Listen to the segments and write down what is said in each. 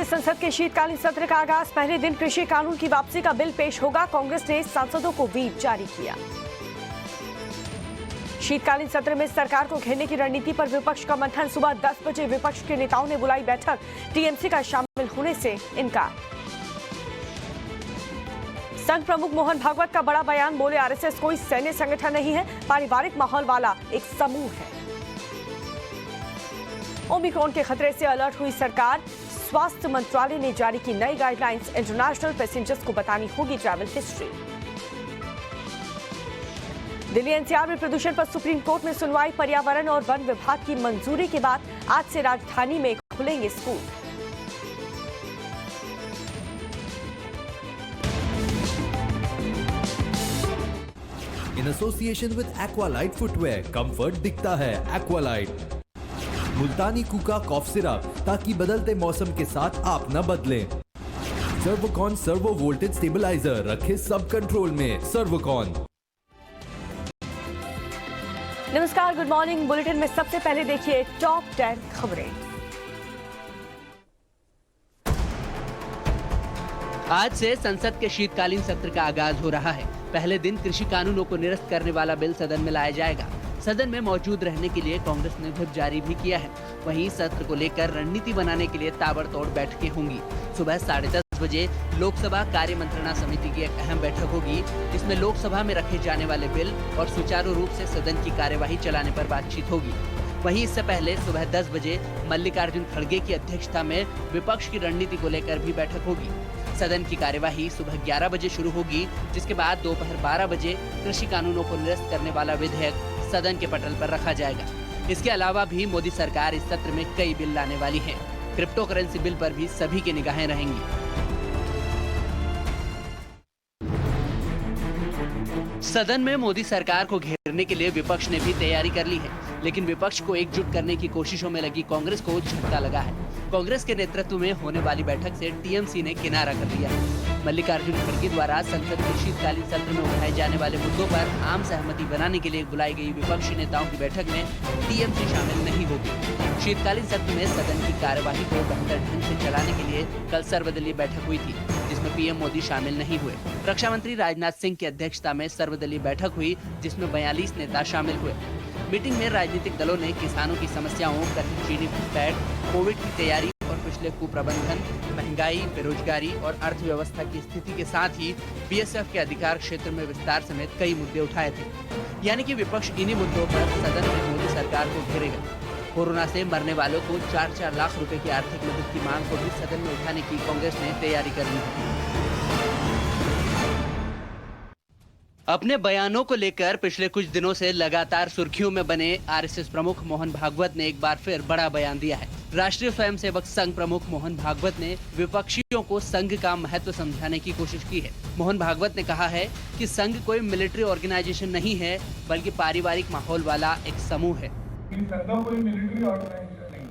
से संसद के शीतकालीन सत्र का आगाज। पहले दिन कृषि कानून की वापसी का बिल पेश होगा। कांग्रेस ने सांसदों को व्हीप जारी किया। शीतकालीन सत्र में सरकार को घेरने की रणनीति पर विपक्ष का मंथन। सुबह 10 बजे विपक्ष के नेताओं ने बुलाई बैठक। टीएमसी का शामिल होने से इनकार। संघ प्रमुख मोहन भागवत का बड़ा बयान। बोले, आरएसएस कोई सैन्य संगठन नहीं है, पारिवारिक माहौल वाला एक समूह है। ओमिक्रॉन के खतरे से अलर्ट हुई सरकार। स्वास्थ्य मंत्रालय ने जारी की नई गाइडलाइंस। इंटरनेशनल पैसेंजर्स को बतानी होगी ट्रैवल हिस्ट्री। दिल्ली एनसीआर में प्रदूषण पर सुप्रीम कोर्ट में सुनवाई। पर्यावरण और वन विभाग की मंजूरी के बाद आज से राजधानी में खुलेंगे school. In association with Aqualite footwear, comfort दिखता है एक्वालाइट। मुल्तानी कूका कॉफ सिरप, ताकि बदलते मौसम के साथ आप न बदलें। सर्वोकॉन सर्वो वोल्टेज स्टेबलाइजर, रखे सब कंट्रोल में। सर्वोकॉन। नमस्कार, गुड मॉर्निंग। बुलेटिन में सबसे पहले देखिए टॉप 10 खबरें। आज से संसद के शीतकालीन सत्र का आगाज हो रहा है। पहले दिन कृषि कानूनों को निरस्त करने वाला बिल सदन में लाया जाएगा। सदन में मौजूद रहने के लिए कांग्रेस ने व्हिप जारी भी किया है। वहीं सत्र को लेकर रणनीति बनाने के लिए ताबड़तोड़ बैठकें होंगी। सुबह 10:30 बजे लोकसभा कार्य मंत्रणा समिति की एक अहम बैठक होगी, जिसमें लोकसभा में रखे जाने वाले बिल और सुचारू रूप से सदन की कार्यवाही चलाने पर बातचीत होगी। वहीं इससे पहले सुबह 10 बजे मल्लिकार्जुन खड़गे की अध्यक्षता में विपक्ष की रणनीति को लेकर भी बैठक होगी। सदन की कार्यवाही सुबह 11 बजे शुरू होगी, जिसके बाद दोपहर 12 बजे कृषि कानूनों को निरस्त करने वाला विधेयक सदन के पटल पर रखा जाएगा। इसके अलावा भी मोदी सरकार इस सत्र में कई बिल लाने वाली है। क्रिप्टो करेंसी बिल पर भी सभी की निगाहें रहेंगी। सदन में मोदी सरकार को घेरने के लिए विपक्ष ने भी तैयारी कर ली है, लेकिन विपक्ष को एकजुट करने की कोशिशों में लगी कांग्रेस को झटका लगा है। कांग्रेस के नेतृत्व में होने वाली बैठक से टीएमसी ने किनारा कर लिया है। मल्लिकार्जुन खड़गे द्वारा संसद के शीतकालीन सत्र में उठाए जाने वाले मुद्दों पर आम सहमति बनाने के लिए बुलाई गई विपक्षी नेताओं की बैठक में टीएमसी शामिल नहीं होगी। शीतकालीन सत्र में सदन की कार्यवाही को बेहतर ढंग से चलाने के लिए कल सर्वदलीय बैठक हुई थी, जिसमें पीएम मोदी शामिल नहीं हुए। रक्षा मंत्री राजनाथ सिंह की अध्यक्षता में सर्वदलीय बैठक हुई, जिसमें 42 नेता शामिल हुए। मीटिंग में राजनीतिक दलों ने किसानों की समस्याओं, कथित चीनी घुसपैठ, कोविड की तैयारी और पिछले कुप्रबंधन, महंगाई, बेरोजगारी और अर्थव्यवस्था की स्थिति के साथ ही बीएसएफ के अधिकार क्षेत्र में विस्तार समेत कई मुद्दे उठाए थे। यानी कि विपक्ष इन्हीं मुद्दों पर सदन में मोदी सरकार को घेरेगा। कोरोना से मरने वालों को 4-4 लाख रुपए की आर्थिक मदद की मांग को भी सदन में उठाने की कांग्रेस ने तैयारी कर ली है। अपने बयानों को लेकर पिछले कुछ दिनों से लगातार सुर्खियों में बने आरएसएस प्रमुख मोहन भागवत ने एक बार फिर बड़ा बयान दिया है। राष्ट्रीय स्वयंसेवक संघ प्रमुख मोहन भागवत ने विपक्षियों को संघ का महत्व समझाने की कोशिश की है। मोहन भागवत ने कहा है कि संघ कोई मिलिट्री ऑर्गेनाइजेशन नहीं है, बल्कि पारिवारिक माहौल वाला एक समूह है। संघ कोई मिलिट्री ऑर्गेनाइजेशन नहीं,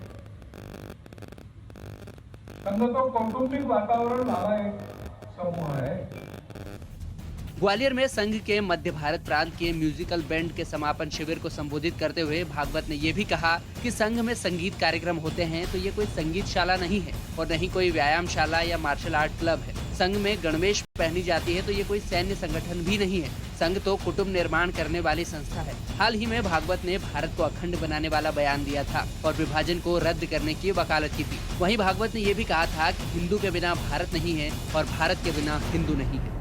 संघ तो कौटुंबिक वातावरण वाला एक समूह है। ग्वालियर में संघ के मध्य भारत प्रांत के म्यूजिकल बैंड के समापन शिविर को संबोधित करते हुए भागवत ने ये भी कहा कि संघ में संगीत कार्यक्रम होते हैं तो ये कोई संगीतशाला नहीं है और नहीं कोई व्यायामशाला या मार्शल आर्ट क्लब है। संघ में गणवेश पहनी जाती है तो ये कोई सैन्य संगठन भी नहीं है। संघ तो कुटुंब निर्माण करने वाली संस्था है। हाल ही में भागवत ने भारत को अखंड बनाने वाला बयान दिया था और विभाजन को रद्द करने की वकालत की थी। वहीं भागवत ने ये भी कहा था कि हिंदू के बिना भारत नहीं है और भारत के बिना हिंदू नहीं है।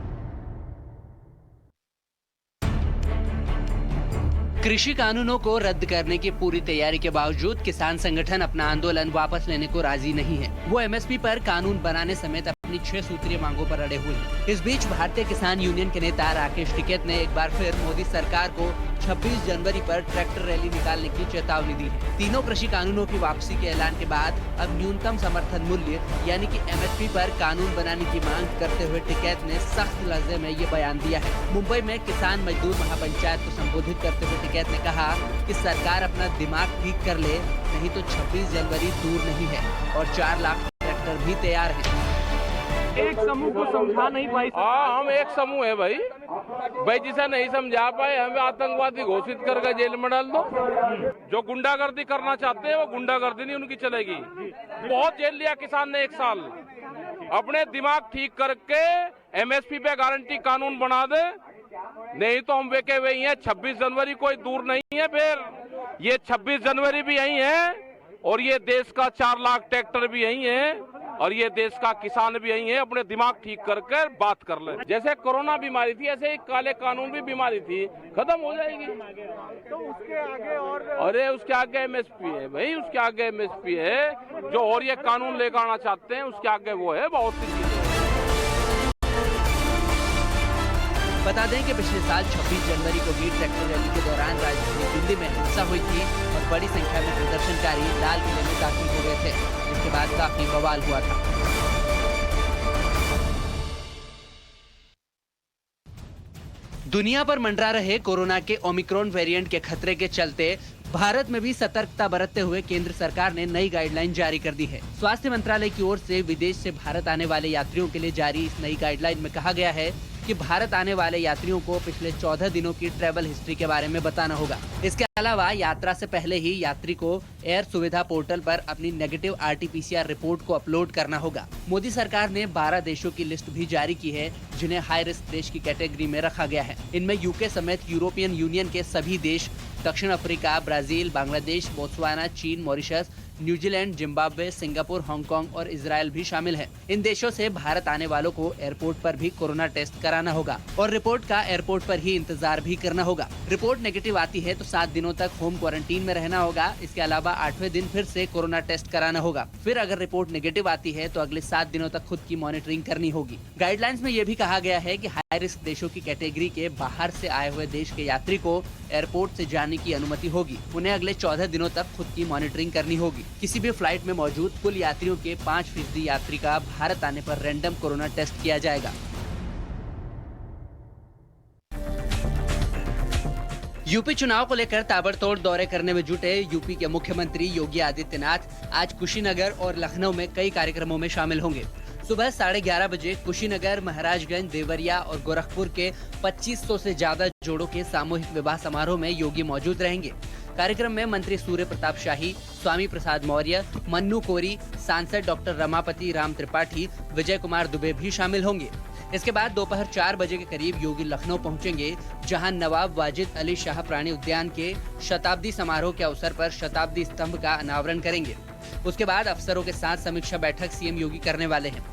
कृषि कानूनों को रद्द करने की पूरी तैयारी के बावजूद किसान संगठन अपना आंदोलन वापस लेने को राजी नहीं है। वो एमएसपी पर कानून बनाने समेत अपनी 6 सूत्रीय मांगों पर अड़े हुए हैं। इस बीच भारतीय किसान यूनियन के नेता राकेश टिकैत ने एक बार फिर मोदी सरकार को 26 जनवरी पर ट्रैक्टर रैली निकालने की चेतावनी दी है। तीनों कृषि कानूनों की वापसी के ऐलान के बाद अब न्यूनतम समर्थन मूल्य यानी कि एमएसपी पर कानून बनाने की मांग करते हुए टिकैत ने सख्त लहजे में ये बयान दिया है। मुंबई में किसान मजदूर महापंचायत को संबोधित करते हुए टिकैत ने कहा कि सरकार अपना दिमाग ठीक कर ले, नहीं तो 26 जनवरी दूर नहीं है और 4 लाख ट्रैक्टर भी तैयार है। एक समूह को समझा नहीं पाई। हाँ, हम एक समूह है भाई जिसे नहीं समझा पाए हमें आतंकवादी घोषित करके जेल में डाल दो। जो गुंडागर्दी करना चाहते हैं वो गुंडागर्दी नहीं उनकी चलेगी। बहुत जेल लिया किसान ने 1 साल। अपने दिमाग ठीक करके एमएसपी पे गारंटी कानून बना दे, नहीं तो हम वेके वही हैं। 26 जनवरी कोई दूर नहीं है, फिर ये 26 जनवरी भी यही है और ये देश का 4 लाख ट्रैक्टर भी यही है और ये देश का किसान भी यही है। अपने दिमाग ठीक करके बात कर ले। जैसे कोरोना बीमारी थी ऐसे ही काले कानून भी बीमारी थी, खत्म हो जाएगी। तो उसके आगे और अरे उसके आगे एमएसपी है भाई, उसके आगे एमएसपी है। जो और ये कानून लेकर आना चाहते हैं उसके आगे वो है बहुत सी चीजें। बता दें कि पिछले साल 26 जनवरी को भी ट्रैक्टर रैली के दौरान राजधानी दिल्ली में हिंसा हुई थी और बड़ी संख्या में प्रदर्शनकारी लाल किले में दाखिल हो गए थे, जिसके बाद काफी बवाल हुआ था। दुनिया पर मंडरा रहे कोरोना के ओमिक्रॉन वेरिएंट के खतरे के चलते भारत में भी सतर्कता बरतते हुए केंद्र सरकार ने नई गाइडलाइन जारी कर दी है। स्वास्थ्य मंत्रालय की ओर से विदेश से भारत आने वाले यात्रियों के लिए जारी इस नई गाइडलाइन में कहा गया है कि भारत आने वाले यात्रियों को पिछले 14 दिनों की ट्रैवल हिस्ट्री के बारे में बताना होगा। इसके अलावा यात्रा से पहले ही यात्री को एयर सुविधा पोर्टल पर अपनी नेगेटिव RT-PCR रिपोर्ट को अपलोड करना होगा। मोदी सरकार ने 12 देशों की लिस्ट भी जारी की है जिन्हें हाई रिस्क देश की कैटेगरी में रखा गया है। इनमें यूके समेत यूरोपियन यूनियन के सभी देश, दक्षिण अफ्रीका, ब्राजील, बांग्लादेश, बोत्सवाना, चीन, Mauritius, New Zealand, Zimbabwe, Singapore, Hong Kong और इजराइल भी शामिल हैं। इन देशों से भारत आने वालों को एयरपोर्ट पर भी कोरोना टेस्ट कराना होगा और रिपोर्ट का एयरपोर्ट पर ही इंतजार भी करना होगा। रिपोर्ट नेगेटिव आती है तो 7 दिनों तक होम क्वारंटीन में रहना होगा। इसके अलावा 8वें दिन फिर से कोरोना टेस्ट कराना होगा। फिर अगर रिपोर्ट नेगेटिव आती है तो अगले 7 दिनों तक खुद की मॉनिटरिंग करनी होगी। गाइडलाइंस में ये भी कहा गया है कि हाई रिस्क देशों की कैटेगरी के बाहर से आए हुए देश के यात्री को एयरपोर्ट से जाने की अनुमति होगी। उन्हें अगले 14 दिनों तक खुद की मॉनिटरिंग करनी होगी। किसी भी फ्लाइट में मौजूद कुल यात्रियों के 5% यात्री का भारत आने पर रैंडम कोरोना टेस्ट किया जाएगा। यूपी चुनाव को लेकर ताबड़तोड़ दौरे करने में जुटे यूपी के मुख्यमंत्री योगी आदित्यनाथ आज कुशीनगर और लखनऊ में कई कार्यक्रमों में शामिल होंगे। सुबह 11:30 बजे कुशीनगर, महाराजगंज, देवरिया और गोरखपुर के 2500 से ज्यादा जोड़ों के सामूहिक विवाह समारोह में योगी मौजूद रहेंगे। कार्यक्रम में मंत्री सूर्य प्रताप शाही, स्वामी प्रसाद मौर्य, मन्नू कोरी, सांसद डॉक्टर रमापति राम त्रिपाठी, विजय कुमार दुबे भी शामिल होंगे। इसके बाद दोपहर 4 बजे के करीब योगी लखनऊ पहुंचेंगे, जहां नवाब वाजिद अली शाह प्राणी उद्यान के शताब्दी समारोह के अवसर पर शताब्दी स्तंभ का अनावरण करेंगे। उसके बाद अफसरों के साथ समीक्षा बैठक सीएम योगी करने वाले हैं।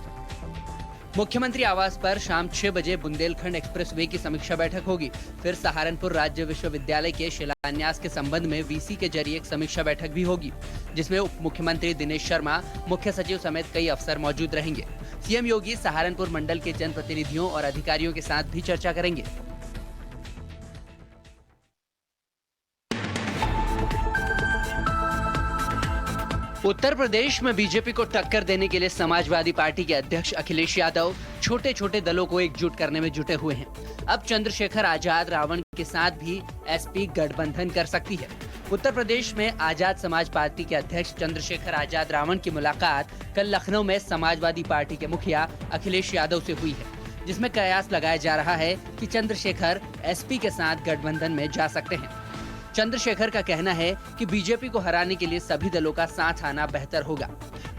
मुख्यमंत्री आवास पर शाम 6 बजे बुंदेलखंड एक्सप्रेसवे की समीक्षा बैठक होगी। फिर सहारनपुर राज्य विश्वविद्यालय के शिलान्यास के संबंध में वीसी के जरिए एक समीक्षा बैठक भी होगी, जिसमें उप मुख्यमंत्री दिनेश शर्मा, मुख्य सचिव समेत कई अफसर मौजूद रहेंगे। सीएम योगी सहारनपुर मंडल के जनप्रतिनिधियों और अधिकारियों के साथ भी चर्चा करेंगे। उत्तर प्रदेश में बीजेपी को टक्कर देने के लिए समाजवादी पार्टी के अध्यक्ष अखिलेश यादव छोटे छोटे दलों को एकजुट करने में जुटे हुए हैं। अब चंद्रशेखर आजाद रावण के साथ भी एसपी गठबंधन कर सकती है। उत्तर प्रदेश में आजाद समाज पार्टी के अध्यक्ष चंद्रशेखर आजाद रावण की मुलाकात कल लखनऊ में समाजवादी पार्टी के मुखिया अखिलेश यादव से हुई है, जिसमें कयास लगाया जा रहा है कि चंद्रशेखर एसपी के साथ गठबंधन में जा सकते हैं। चंद्रशेखर का कहना है कि बीजेपी को हराने के लिए सभी दलों का साथ आना बेहतर होगा।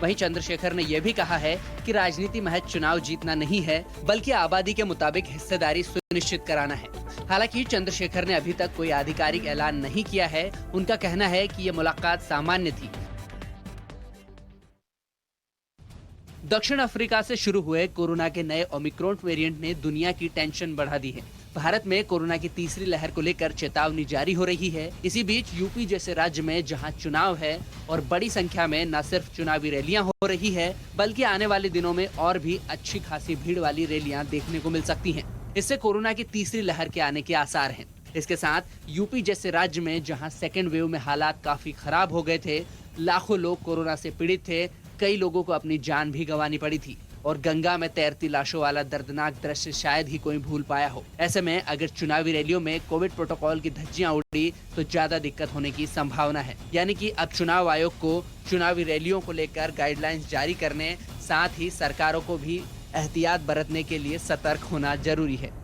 वहीं चंद्रशेखर ने यह भी कहा है कि राजनीति महज चुनाव जीतना नहीं है, बल्कि आबादी के मुताबिक हिस्सेदारी सुनिश्चित कराना है। हालांकि चंद्रशेखर ने अभी तक कोई आधिकारिक ऐलान नहीं किया है। उनका कहना है कि ये मुलाकात सामान्य थी। दक्षिण अफ्रीका से शुरू हुए कोरोना के नए ओमिक्रॉन वेरिएंट ने दुनिया की टेंशन बढ़ा दी है। भारत में कोरोना की तीसरी लहर को लेकर चेतावनी जारी हो रही है। इसी बीच यूपी जैसे राज्य में जहां चुनाव है और बड़ी संख्या में न सिर्फ चुनावी रैलियां हो रही है, बल्कि आने वाले दिनों में और भी अच्छी खासी भीड़ वाली रैलियां देखने को मिल सकती हैं। इससे कोरोना की तीसरी लहर के आने के आसार हैं। इसके साथ यूपी जैसे राज्य में जहां सेकेंड वेव में हालात काफी खराब हो गए थे, लाखों लोग कोरोना से पीड़ित थे, कई लोगों को अपनी जान भी गंवानी पड़ी थी और गंगा में तैरती लाशों वाला दर्दनाक दृश्य शायद ही कोई भूल पाया हो। ऐसे में अगर चुनावी रैलियों में कोविड प्रोटोकॉल की धज्जियां उड़ी तो ज्यादा दिक्कत होने की संभावना है। यानी कि अब चुनाव आयोग को चुनावी रैलियों को लेकर गाइडलाइंस जारी करने, साथ ही सरकारों को भी एहतियात बरतने के लिए सतर्क होना जरूरी है।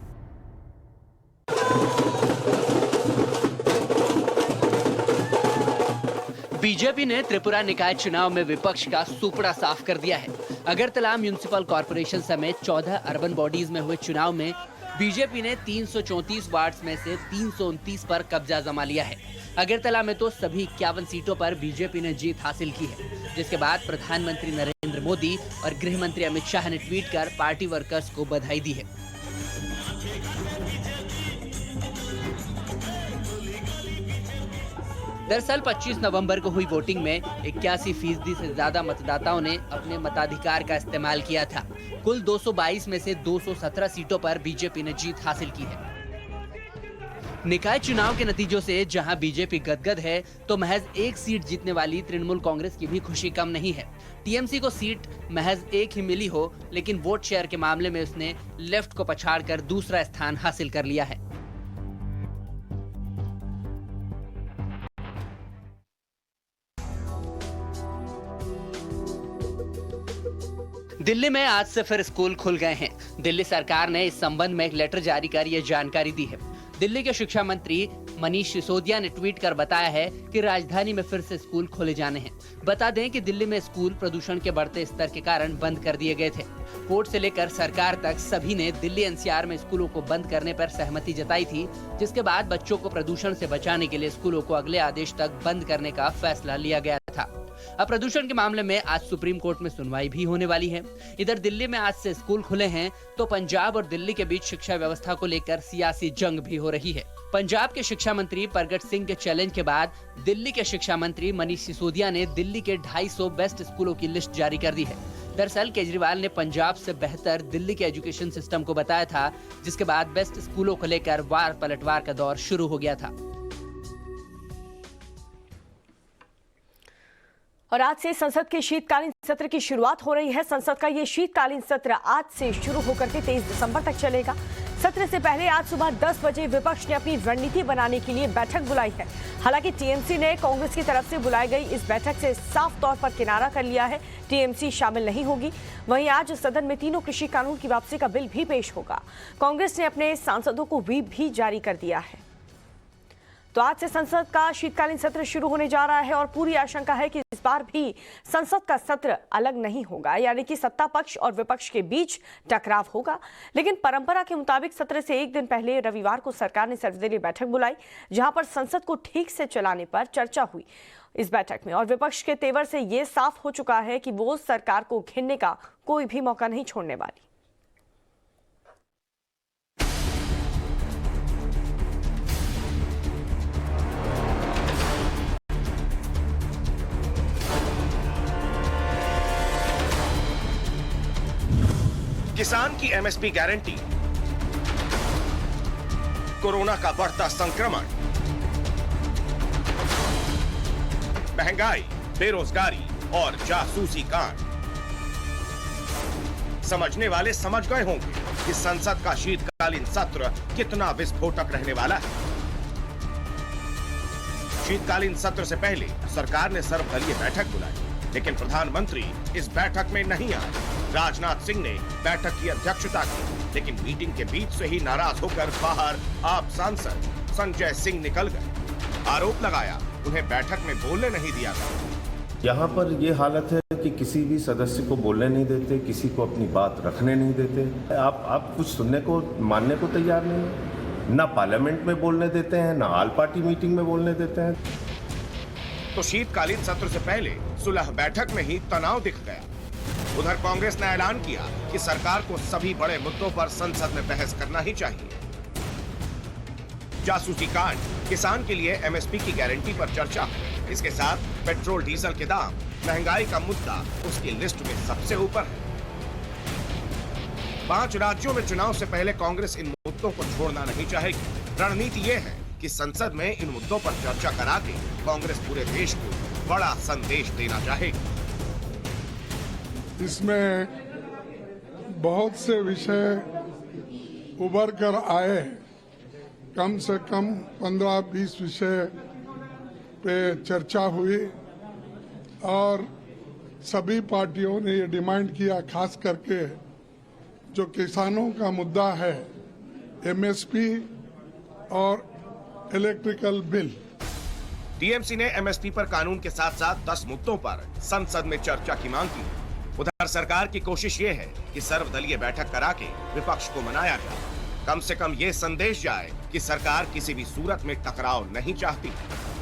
बीजेपी ने त्रिपुरा निकाय चुनाव में विपक्ष का सुपड़ा साफ कर दिया है। अगरतला म्युनिसिपल कॉर्पोरेशन समेत 14 अर्बन बॉडीज में हुए चुनाव में बीजेपी ने 334 वार्ड्स में से 329 पर कब्जा जमा लिया है। अगरतला में तो सभी 51 सीटों पर बीजेपी ने जीत हासिल की है, जिसके बाद प्रधानमंत्री नरेंद्र मोदी और गृह मंत्री अमित शाह ने ट्वीट कर पार्टी वर्कर्स को बधाई दी है। दरअसल 25 नवंबर को हुई वोटिंग में 81% से ज्यादा मतदाताओं ने अपने मताधिकार का इस्तेमाल किया था। कुल 222 में से 217 सीटों पर बीजेपी ने जीत हासिल की है। निकाय चुनाव के नतीजों से जहां बीजेपी गदगद है, तो महज एक सीट जीतने वाली तृणमूल कांग्रेस की भी खुशी कम नहीं है। टीएमसी को सीट महज एक ही मिली हो, लेकिन वोट शेयर के मामले में उसने लेफ्ट को पछाड़कर दूसरा स्थान हासिल कर लिया है। दिल्ली में आज से फिर स्कूल खुल गए हैं। दिल्ली सरकार ने इस संबंध में एक लेटर जारी कर यह जानकारी दी है। दिल्ली के शिक्षा मंत्री मनीष सिसोदिया ने ट्वीट कर बताया है कि राजधानी में फिर से स्कूल खोले जाने हैं। बता दें कि दिल्ली में स्कूल प्रदूषण के बढ़ते स्तर के कारण बंद कर दिए गए थे। कोर्ट से लेकर सरकार तक सभी ने दिल्ली एनसीआर में स्कूलों को बंद करने पर सहमति जताई थी, जिसके बाद बच्चों को प्रदूषण से बचाने के लिए स्कूलों को अगले आदेश तक बंद करने का फैसला लिया गया था। अब प्रदूषण के मामले में आज सुप्रीम कोर्ट में सुनवाई भी होने वाली है। इधर दिल्ली में आज से स्कूल खुले हैं, तो पंजाब और दिल्ली के बीच शिक्षा व्यवस्था को लेकर सियासी जंग भी हो रही है। पंजाब के शिक्षा मंत्री परगट सिंह के चैलेंज के बाद दिल्ली के शिक्षा मंत्री मनीष सिसोदिया ने दिल्ली के 250 बेस्ट स्कूलों की लिस्ट जारी कर दी है। दरअसल केजरीवाल ने पंजाब से बेहतर दिल्ली के एजुकेशन सिस्टम को बताया था, जिसके बाद बेस्ट स्कूलों को लेकर वार पलटवार का दौर शुरू हो गया था। और आज से संसद के शीतकालीन सत्र की शुरुआत हो रही है। संसद का ये शीतकालीन सत्र आज से शुरू होकर के 23 दिसंबर तक चलेगा। सत्र से पहले आज सुबह 10 बजे विपक्ष ने अपनी रणनीति बनाने के लिए बैठक बुलाई है। हालांकि टीएमसी ने कांग्रेस की तरफ से बुलाई गई इस बैठक से साफ तौर पर किनारा कर लिया है। टीएमसी शामिल नहीं होगी। वहीं आज सदन में तीनों कृषि कानून की वापसी का बिल भी पेश होगा। कांग्रेस ने अपने सांसदों को व्हिप भी जारी कर दिया है। तो आज से संसद का शीतकालीन सत्र शुरू होने जा रहा है और पूरी आशंका है कि इस बार भी संसद का सत्र अलग नहीं होगा, यानी कि सत्ता पक्ष और विपक्ष के बीच टकराव होगा। लेकिन परंपरा के मुताबिक सत्र से एक दिन पहले रविवार को सरकार ने सर्वदलीय बैठक बुलाई, जहां पर संसद को ठीक से चलाने पर चर्चा हुई। इस बैठक में और विपक्ष के तेवर से यह साफ हो चुका है कि वो सरकार को घेरने का कोई भी मौका नहीं छोड़ने वाली। किसान की एमएसपी गारंटी, कोरोना का बढ़ता संक्रमण, महंगाई, बेरोजगारी और जासूसी कांड। समझने वाले समझ गए होंगे कि संसद का शीतकालीन सत्र कितना विस्फोटक रहने वाला है। शीतकालीन सत्र से पहले सरकार ने सर्वदलीय बैठक बुलाई, लेकिन प्रधानमंत्री इस बैठक में नहीं आए। राजनाथ सिंह ने बैठक की अध्यक्षता की, लेकिन मीटिंग के बीच से ही नाराज होकर बाहर आप सांसद संजय सिंह निकल गए। आरोप लगाया उन्हें बैठक में बोलने नहीं दिया गया। यहाँ पर ये हालत है कि किसी भी सदस्य को बोलने नहीं देते, किसी को अपनी बात रखने नहीं देते। आप कुछ सुनने को, मानने को तैयार नहीं है। ना पार्लियामेंट में बोलने देते हैं, ना ऑल पार्टी मीटिंग में बोलने देते हैं। तो शीतकालीन सत्र से पहले सुलह बैठक में ही तनाव दिख गया। उधर कांग्रेस ने ऐलान किया कि सरकार को सभी बड़े मुद्दों पर संसद में बहस करना ही चाहिए। जासूसी कांड, किसान के लिए एमएसपी की गारंटी पर चर्चा, इसके साथ पेट्रोल डीजल के दाम, महंगाई का मुद्दा उसकी लिस्ट में सबसे ऊपर है। 5 राज्यों में चुनाव से पहले कांग्रेस इन मुद्दों को छोड़ना नहीं चाहेगी। रणनीति ये है कि संसद में इन मुद्दों पर चर्चा करा के कांग्रेस पूरे देश को बड़ा संदेश देना चाहेगी। इसमें बहुत से विषय उभर कर आए। कम से कम 15-20 विषय पे चर्चा हुई और सभी पार्टियों ने ये डिमांड किया, खास करके जो किसानों का मुद्दा है, एमएसपी और इलेक्ट्रिकल बिल, टीएमसी ने एमएसपी पर कानून के साथ साथ 10 मुद्दों पर संसद में चर्चा की मांग की। उधर सरकार की कोशिश ये है कि सर्वदलीय बैठक करा के विपक्ष को मनाया जाए। कम से कम ये संदेश जाए कि सरकार किसी भी सूरत में टकराव नहीं चाहती।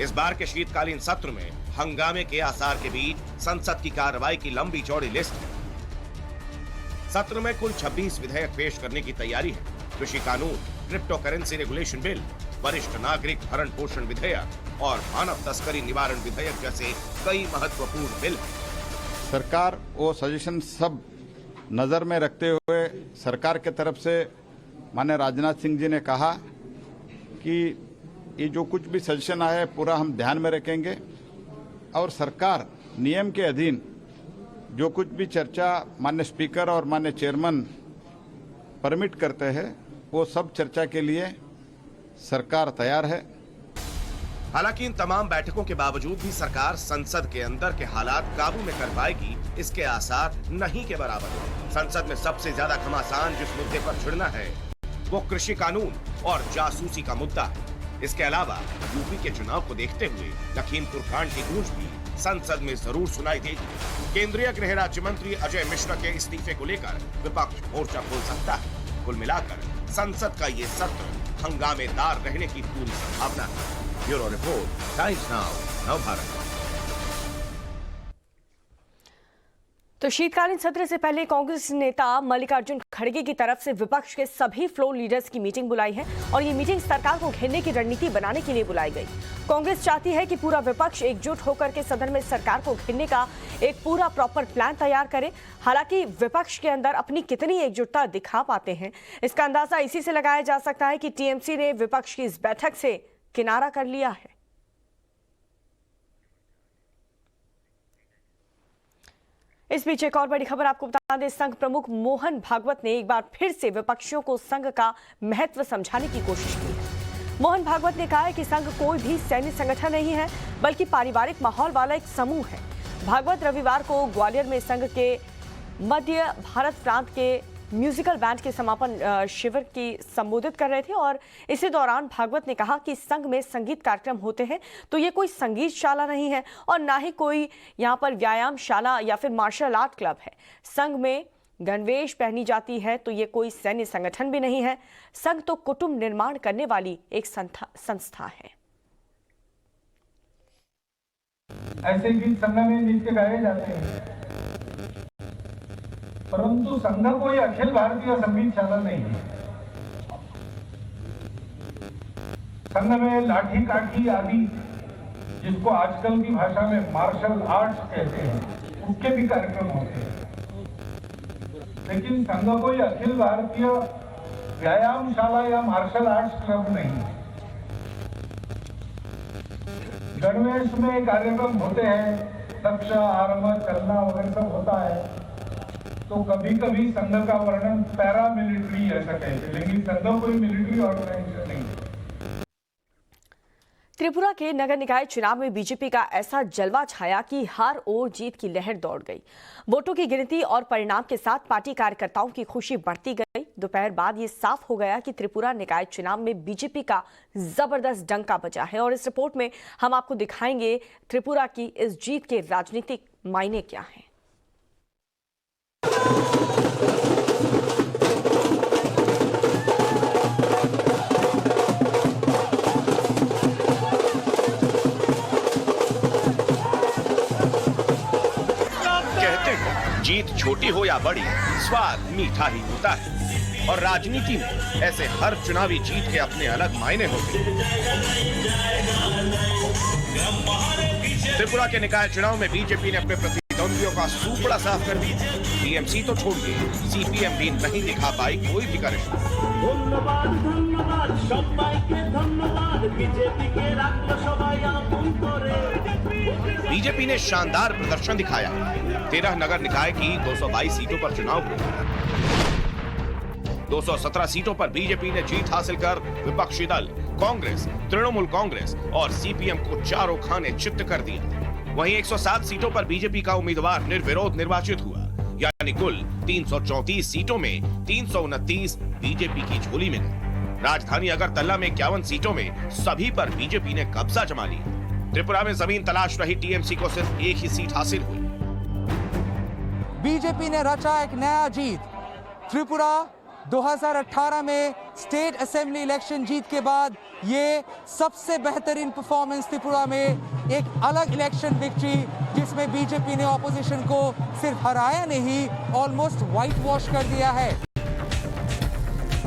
इस बार के शीतकालीन सत्र में हंगामे के आसार के बीच संसद की कार्रवाई की लंबी चौड़ी लिस्ट है। सत्र में कुल 26 विधेयक पेश करने की तैयारी है। कृषि कानून, क्रिप्टो करेंसी रेगुलेशन बिल, वरिष्ठ नागरिक भरण पोषण विधेयक और मानव तस्करी निवारण विधेयक जैसे कई महत्वपूर्ण बिल हैं। सरकार वो सजेशन सब नजर में रखते हुए सरकार के तरफ से माननीय राजनाथ सिंह जी ने कहा कि ये जो कुछ भी सजेशन आए पूरा हम ध्यान में रखेंगे और सरकार नियम के अधीन जो कुछ भी चर्चा माननीय स्पीकर और माननीय चेयरमैन परमिट करते हैं वो सब चर्चा के लिए सरकार तैयार है। हालांकि इन तमाम बैठकों के बावजूद भी सरकार संसद के अंदर के हालात काबू में कर पाएगी, इसके आसार नहीं के बराबर है। संसद में सबसे ज्यादा घमासान जिस मुद्दे पर छिड़ना है वो कृषि कानून और जासूसी का मुद्दा है। इसके अलावा यूपी के चुनाव को देखते हुए लखीमपुर कांड की गूंज भी संसद में जरूर सुनाई देगी। केंद्रीय गृह राज्य मंत्री अजय मिश्रा के इस्तीफे को लेकर विपक्ष मोर्चा खोल सकता है। कुल मिलाकर संसद का ये सत्र हंगामेदार रहने की पूरी संभावना है। Bureau report, times now, Navbharat. तो शीतकालीन सत्र से पहले कांग्रेस नेता मल्लिकार्जुन खड़गे की तरफ से विपक्ष के सभी फ्लोर लीडर्स की मीटिंग बुलाई है और ये मीटिंग सरकार को घेरने की रणनीति बनाने के लिए बुलाई गई। कांग्रेस चाहती है कि पूरा विपक्ष एकजुट होकर के सदन में सरकार को घेरने का एक पूरा प्रॉपर प्लान तैयार करे। हालांकि विपक्ष के अंदर अपनी कितनी एकजुटता दिखा पाते हैं, इसका अंदाजा इसी से लगाया जा सकता है कि टीएमसी ने विपक्ष की इस बैठक से किनारा कर लिया है। इस बीच एक और बड़ी खबर आपको बता दें, संघ प्रमुख मोहन भागवत ने एक बार फिर से विपक्षियों को संघ का महत्व समझाने की कोशिश की है। मोहन भागवत ने कहा है कि संघ कोई भी सैन्य संगठन नहीं है बल्कि पारिवारिक माहौल वाला एक समूह है। भागवत रविवार को ग्वालियर में संघ के मध्य भारत प्रांत के म्यूजिकल बैंड के समापन शिविर की संबोधित कर रहे थे और इसी दौरान भागवत ने कहा कि संघ में संगीत कार्यक्रम होते हैं तो ये कोई संगीत शाला नहीं है और ना ही कोई यहाँ पर व्यायाम शाला या फिर मार्शल आर्ट क्लब है। संघ में गणवेश पहनी जाती है तो ये कोई सैन्य संगठन भी नहीं है। संघ तो कुटुंब निर्माण करने वाली एक संस्था है। ऐसे गीत संघ में नृत्य गाए जाते हैं, परंतु संघ कोई अखिल भारतीय संगीत शाला नहीं है। संघ में लाठी काठी आदि, जिसको आजकल की भाषा में मार्शल आर्ट्स कहते हैं, उसके भी कार्यक्रम होते हैं, लेकिन संघ कोई अखिल भारतीय व्यायाम शाला या मार्शल आर्ट्स क्लब नहीं है। गणवेश में कार्यक्रम होते हैं, रक्षा आरंभ चलना वगैरह सब होता है, तो कभी कभी संघ का वर्णन पैरामिलिट्री ऐसा कहते हैं, लेकिन संघ कोई मिलिट्री ऑर्गेनाइजेशन नहीं है। त्रिपुरा के नगर निकाय चुनाव में बीजेपी का ऐसा जलवा छाया कि हर ओर जीत की लहर दौड़ गई। वोटों की गिनती और परिणाम के साथ पार्टी कार्यकर्ताओं की खुशी बढ़ती गई। दोपहर बाद ये साफ हो गया कि त्रिपुरा निकाय चुनाव में बीजेपी का जबरदस्त डंका बजा है और इस रिपोर्ट में हम आपको दिखाएंगे त्रिपुरा की इस जीत के राजनीतिक मायने क्या हैं। कहते हैं जीत छोटी हो या बड़ी, स्वाद मीठा ही होता है और राजनीति में ऐसे हर चुनावी जीत के अपने अलग मायने होते हैं। त्रिपुरा के निकाय चुनाव में बीजेपी ने अपने प्रतिद्वंदियों का सूपड़ा साफ कर दिया। टीएमसी तो छोड़िए, सीपीएम भी नहीं दिखा पाई कोई भी करिश्मा। बीजेपी ने शानदार प्रदर्शन दिखाया। 13 नगर निकाय की 222 सीटों पर चुनाव हुआ। 217 सीटों पर बीजेपी ने जीत हासिल कर विपक्षी दल कांग्रेस, तृणमूल कांग्रेस और सीपीएम को चारों खाने चित्त कर दिया। वहीं 107 सीटों पर बीजेपी का उम्मीदवार निर्विरोध निर्वाचित हुआ, यानी कुल 334 सीटों में 329 बीजेपी की झोली में गए। राजधानी अगरतला में 51 सीटों में सभी पर बीजेपी ने कब्जा जमा लिया। त्रिपुरा में जमीन तलाश रही टीएमसी को सिर्फ एक ही सीट हासिल हुई। बीजेपी ने रचा एक नया जीत। त्रिपुरा 2018 में स्टेट असेंबली इलेक्शन जीत के बाद ये सबसे बेहतरीन परफॉर्मेंस त्रिपुरा में, एक अलग इलेक्शन विक्ट्री जिसमें बीजेपी ने ऑपोजिशन को सिर्फ हराया नहीं, ऑलमोस्ट व्हाइट वॉश कर दिया है।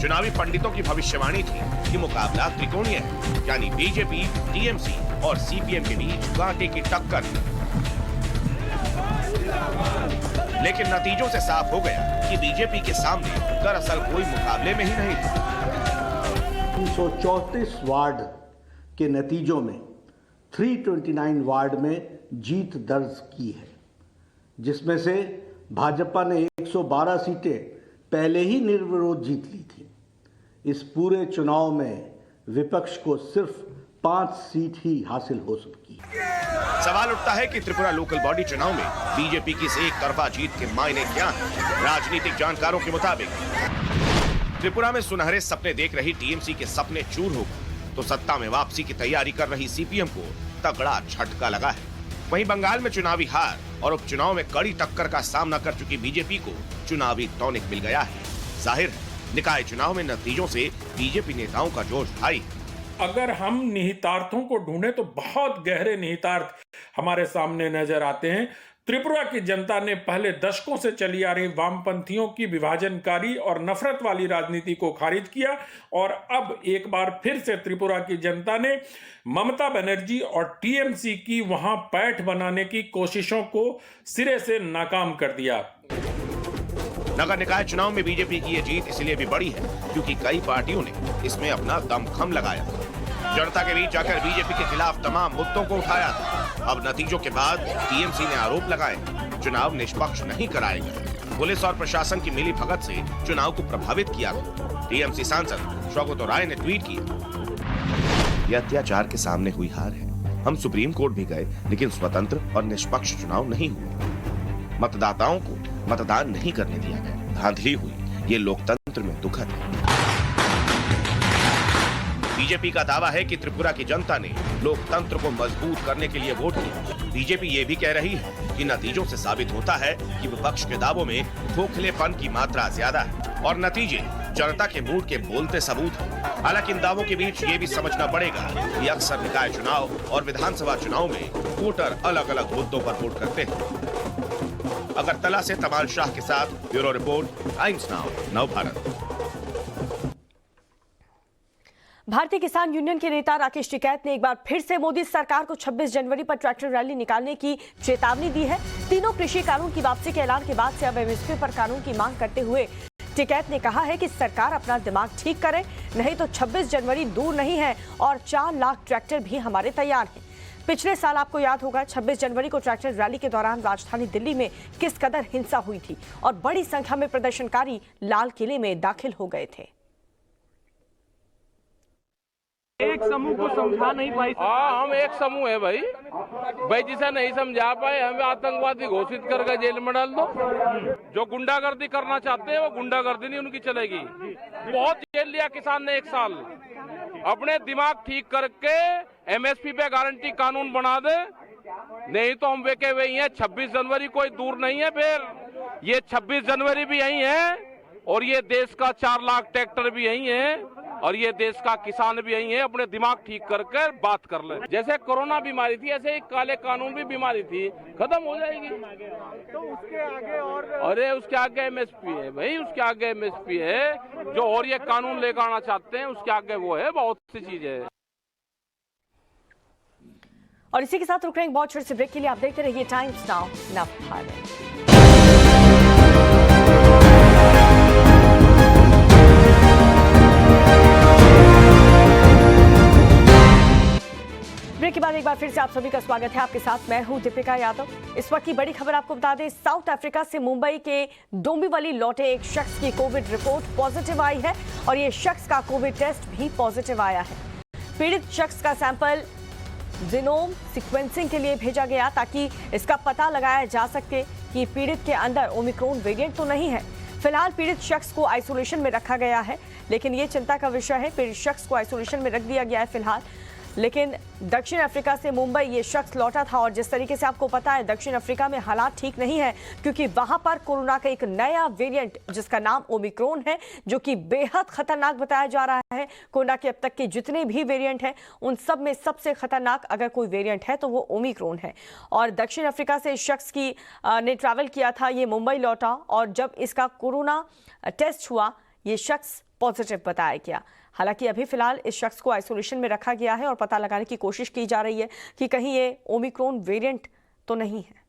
चुनावी पंडितों की भविष्यवाणी थी कि मुकाबला त्रिकोणीय है, यानी बीजेपी, टीएमसी और सीपीएम के बीच कांटे की टक्कर। लेकिन नतीजों से साफ हो गया कि बीजेपी के सामने दरअसल कोई मुकाबले में ही नहीं था। 334 वार्ड के नतीजों में 329 वार्ड में जीत दर्ज की है, जिसमें से भाजपा ने 112 सीटें पहले ही निर्विरोध जीत ली थी। इस पूरे चुनाव में विपक्ष को सिर्फ 5 सीट ही हासिल हो सकी। सवाल उठता है कि त्रिपुरा लोकल बॉडी चुनाव में बीजेपी की इस एक तरफा जीत के मायने क्या हैं? राजनीतिक जानकारों के मुताबिक त्रिपुरा में सुनहरे सपने देख रही टीएमसी के सपने चूर हो गए, तो सत्ता में वापसी की तैयारी कर रही सीपीएम को तगड़ा झटका लगा है। वहीं बंगाल में चुनावी हार और उपचुनाव में कड़ी टक्कर का सामना कर चुकी बीजेपी को चुनावी टॉनिक मिल गया है। जाहिर है निकाय चुनाव में नतीजों से बीजेपी नेताओं का जोश भारी। अगर हम निहितार्थों को ढूंढे तो बहुत गहरे निहितार्थ हमारे सामने नजर आते हैं। त्रिपुरा की जनता ने पहले दशकों से चली आ रही वामपंथियों की विभाजनकारी और नफरत वाली राजनीति को खारिज किया और अब एक बार फिर से त्रिपुरा की जनता ने ममता बनर्जी और टीएमसी की वहां पैठ बनाने की कोशिशों को सिरे से नाकाम कर दिया। नगर निकाय चुनाव में बीजेपी की ये जीत इसलिए भी बड़ी है क्योंकि कई पार्टियों ने इसमें अपना दमखम लगाया था। जनता के बीच जाकर बीजेपी के खिलाफ तमाम मुद्दों को उठाया था। अब नतीजों के बाद टीएमसी ने आरोप लगाए चुनाव निष्पक्ष नहीं कराए गए, पुलिस और प्रशासन की मिली भगत से चुनाव को प्रभावित किया गया। टीएमसी सांसद सौगतो राय ने ट्वीट किया, यह अत्याचार के सामने हुई हार है। हम सुप्रीम कोर्ट भी गए लेकिन स्वतंत्र और निष्पक्ष चुनाव नहीं हुआ। मतदाताओं को मतदान नहीं करने दिया गया, धांधली हुई। ये लोकतंत्र में दुखद है। बीजेपी का दावा है कि त्रिपुरा की जनता ने लोकतंत्र को मजबूत करने के लिए वोट किया। बीजेपी ये भी कह रही है कि नतीजों से साबित होता है कि विपक्ष के दावों में खोखलेपन की मात्रा ज्यादा है और नतीजे जनता के मूड के बोलते सबूत हैं। हालांकि इन दावों के बीच ये भी समझना पड़ेगा कि अक्सर निकाय चुनाव और विधानसभा चुनाव में वोटर अलग अलग मुद्दों पर वोट करते हैं। अगरतला से तमाल शाह के साथ bureau report, times now, Navbharat. भारतीय किसान यूनियन के नेता राकेश टिकैत ने एक बार फिर से मोदी सरकार को 26 जनवरी पर ट्रैक्टर रैली निकालने की चेतावनी दी है। तीनों कृषि कानून की वापसी के ऐलान के बाद से अब एमएसपी पर कानून की मांग करते हुए टिकैत ने कहा है कि सरकार अपना दिमाग ठीक करे, नहीं तो 26 जनवरी दूर नहीं है और 4 लाख ट्रैक्टर भी हमारे तैयार हैं। पिछले साल आपको याद होगा 26 जनवरी को ट्रैक्टर रैली के दौरान राजधानी दिल्ली में किस कदर हिंसा हुई थी और बड़ी संख्या में प्रदर्शनकारी लाल किले में दाखिल हो गए थे। एक समूह को समझा नहीं पाई। हाँ, हम एक समूह है भाई जिसे नहीं समझा पाए हमें आतंकवादी घोषित करके जेल में डाल दो। जो गुंडागर्दी करना चाहते हैं वो गुंडागर्दी नहीं उनकी चलेगी। बहुत जेल लिया किसान ने 1 साल। अपने दिमाग ठीक करके एमएसपी पे गारंटी कानून बना दे, नहीं तो हम वेके वही हैं। 26 जनवरी कोई दूर नहीं है, फिर ये 26 जनवरी भी यही है और ये देश का 4 लाख ट्रैक्टर भी यही है और ये देश का किसान भी यही है। अपने दिमाग ठीक करके बात कर ले। जैसे कोरोना बीमारी थी ऐसे ही काले कानून भी बीमारी थी, खत्म हो जाएगी। तो उसके आगे और अरे उसके आगे एमएसपी है भाई, उसके आगे एमएसपी है। जो और ये कानून लेकर आना चाहते हैं उसके आगे वो है, बहुत सी चीजें है। और इसी के साथ रुक रहे हैं बहुत छोटे से ब्रेक के लिए। आप देखते रहिए टाइम्स नाउ नवभारत। ब्रेक के बाद एक बार फिर से आप सभी का स्वागत है। आपके साथ मैं हूं दीपिका यादव। इस वक्त की बड़ी खबर आपको बता दें, साउथ अफ्रीका से मुंबई के डोंबिवली लौटे एक शख्स की कोविड रिपोर्ट पॉजिटिव आई है और ये शख्स का कोविड टेस्ट भी पॉजिटिव आया है। पीड़ित शख्स का सैंपल जीनोम सीक्वेंसिंग के लिए भेजा गया ताकि इसका पता लगाया जा सके कि पीड़ित के अंदर ओमिक्रॉन वेरिएंट तो नहीं है। फिलहाल पीड़ित शख्स को आइसोलेशन में रखा गया है, लेकिन ये चिंता का विषय है। पीड़ित शख्स को आइसोलेशन में रख दिया गया है। फिलहाल लेकिन दक्षिण अफ्रीका से मुंबई ये शख्स लौटा था और जिस तरीके से आपको पता है दक्षिण अफ्रीका में हालात ठीक नहीं है क्योंकि वहां पर कोरोना का एक नया वेरिएंट जिसका नाम ओमिक्रॉन है जो कि बेहद खतरनाक बताया जा रहा है। कोरोना के अब तक के जितने भी वेरिएंट हैं उन सब में सबसे खतरनाक अगर कोई वेरिएंट है तो वो ओमिक्रॉन है। और दक्षिण अफ्रीका से इस शख्स की ने ट्रैवल किया था, ये मुंबई लौटा और जब इसका कोरोना टेस्ट हुआ ये शख्स पॉजिटिव बताया गया। हालांकि अभी फिलहाल इस शख्स को आइसोलेशन में रखा गया है और पता लगाने की कोशिश की जा रही है कि कहीं ये ओमिक्रॉन वेरिएंट तो नहीं है।